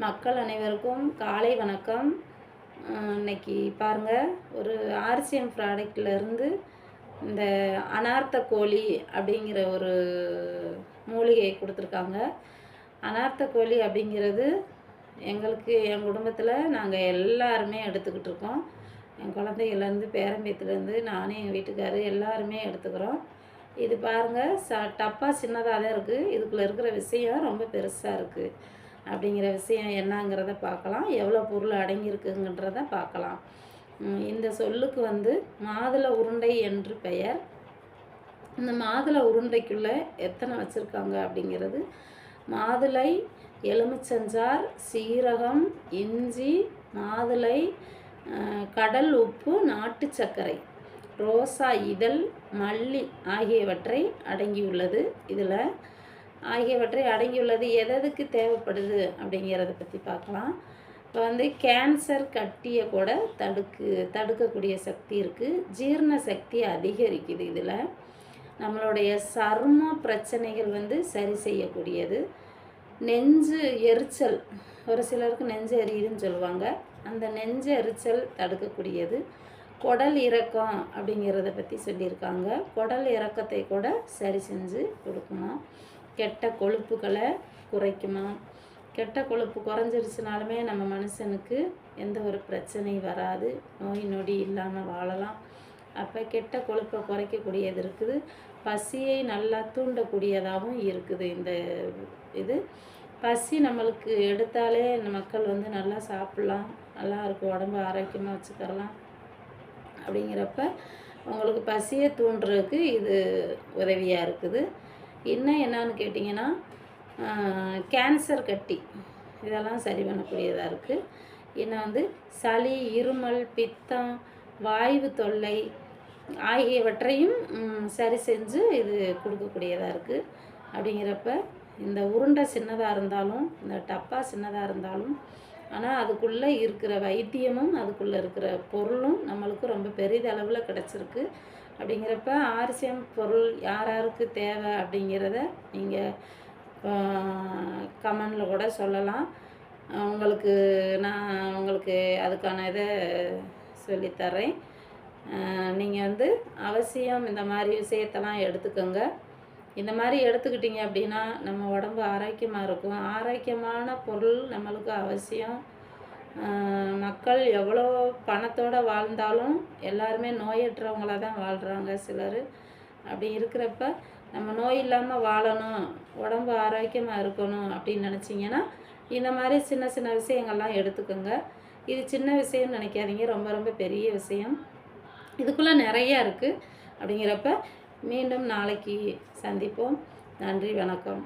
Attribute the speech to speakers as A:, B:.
A: மக்கள் அனைவருக்கும் காலை வணக்கம். இன்னைக்கு பாருங்கள், ஒரு ஆர்சிஎம் ப்ராடக்ட்லேருந்து இந்த அனார்த்த கோழி அப்படிங்கிற ஒரு மூலிகை கொடுத்துருக்காங்க. அனார்த்த கோழி அப்படிங்கிறது எங்களுக்கு என் குடும்பத்தில் நாங்கள் எல்லாருமே எடுத்துக்கிட்டு இருக்கோம். என் குழந்தைகள்லேருந்து பேரம்பேத்துலேருந்து நானும் எங்கள் வீட்டுக்காரரு எல்லாருமே எடுத்துக்கிறோம். இது பாருங்கள், டப்பா சின்னதாக தான் இருக்குது. இதுக்குள்ளே இருக்கிற விஷயம் ரொம்ப பெருசாக இருக்குது. அப்படிங்கிற விஷயம் என்னங்கிறத பார்க்கலாம். எவ்வளோ பொருள் அடங்கியிருக்குங்கிறத பார்க்கலாம். இந்த சொல்லுக்கு மாதுளை உருண்டை என்று பெயர். இந்த மாதுளை உருண்டைக்குள்ளே எத்தனை வச்சுருக்காங்க அப்படிங்கிறது, மாதுளை, எலுமிச்சஞ்சாறு, சீரகம், இஞ்சி, மாதுளை, கடல் உப்பு, நாட்டு சர்க்கரை, ரோசா இதழ், மல்லி ஆகியவற்றை அடங்கியுள்ளது. இதில் ஆகியவற்றை அடங்கியுள்ளது எதுக்கு தேவைப்படுது அப்படிங்கிறத பற்றி பார்க்கலாம். இப்போ கேன்சர் கட்டியை கூட தடுக்கக்கூடிய சக்தி இருக்குது. ஜீரண சக்தி அதிகரிக்குது. இதில் நம்மளுடைய சரும பிரச்சனைகள் சரி செய்யக்கூடியது. நெஞ்சு எரிச்சல், ஒரு சிலருக்கு நெஞ்சு எரியுதுன்னு சொல்லுவாங்க, அந்த நெஞ்சு எரிச்சல் தடுக்கக்கூடியது. குடல் இறக்கம் அப்படிங்கிறத பற்றி சொல்லியிருக்காங்க. குடல் இறக்கத்தை கூட சரி செஞ்சு கொடுக்குமா. கெட்ட கொழுப்புகளை குறைக்குமா. கெட்ட கொழுப்பு குறைஞ்சிருச்சுனாலுமே நம்ம மனுஷனுக்கு எந்த ஒரு பிரச்சனையும் வராது, நோய் நொடி இல்லாமல் வாழலாம். அப்போ கெட்ட கொழுப்பை குறைக்கக்கூடியது இருக்குது. பசியை நல்லா தூண்டக்கூடியதாகவும் இருக்குது. இது பசி நம்மளுக்கு எடுத்தாலே இந்த மக்கள் நல்லா சாப்பிட்லாம், நல்லா இருக்கும், உடம்பு ஆரோக்கியமாக வச்சுக்கலாம். அப்படிங்கிறப்ப உங்களுக்கு பசியை தூண்டுறதுக்கு இது உதவியாக இருக்குது. இன்னும் என்னான்னு கேட்டிங்கன்னா, கேன்சர் கட்டி இதெல்லாம் சரி பண்ணக்கூடியதாக இருக்குது. இன்னும் சளி, இருமல், பித்தம், வாய்வு தொல்லை ஆகியவற்றையும் சரி செஞ்சு இது கொடுக்கக்கூடியதாக இருக்குது. அப்படிங்கிறப்ப இந்த உருண்டை சின்னதாக இருந்தாலும், இந்த டப்பா சின்னதாக இருந்தாலும், ஆனால் அதுக்குள்ளே இருக்கிற வைத்தியமும் அதுக்குள்ளே இருக்கிற பொருளும் நம்மளுக்கு ரொம்ப பெரிதளவில் கிடச்சிருக்கு. அப்படிங்கிறப்ப ஆர்சிஎம் பொருள் யாருக்கு தேவை அப்படிங்கிறத நீங்கள் கமெண்டில் கூட சொல்லலாம். நான் உங்களுக்கு அதுக்கான இதை சொல்லித்தரேன். நீங்கள் அவசியம் இந்த மாதிரி விஷயத்தெல்லாம் எடுத்துக்கோங்க. இந்த மாதிரி எடுத்துக்கிட்டிங்க அப்படின்னா நம்ம உடம்பு ஆரோக்கியமாக இருக்கும். ஆரோக்கியமான பொருள் நம்மளுக்கு அவசியம். மக்கள் எவ்வளோ பணத்தோடு வாழ்ந்தாலும் எல்லாருமே நோயற்றவங்களாக தான் வாழ்கிறாங்க சிலர். அப்படி இருக்கிறப்ப நம்ம நோய் இல்லாமல் வாழணும், உடம்பு ஆரோக்கியமாக இருக்கணும் அப்படின்னு நினச்சிங்கன்னா இந்த மாதிரி சின்ன சின்ன விஷயங்கள்லாம் எடுத்துக்கோங்க. இது சின்ன விஷயம்னு நினைக்காதீங்க, ரொம்ப ரொம்ப பெரிய விஷயம். இதுக்குள்ளே நிறையா இருக்குது. அப்படிங்கிறப்ப மீண்டும் நாளைக்கு சந்திப்போம். நன்றி, வணக்கம்.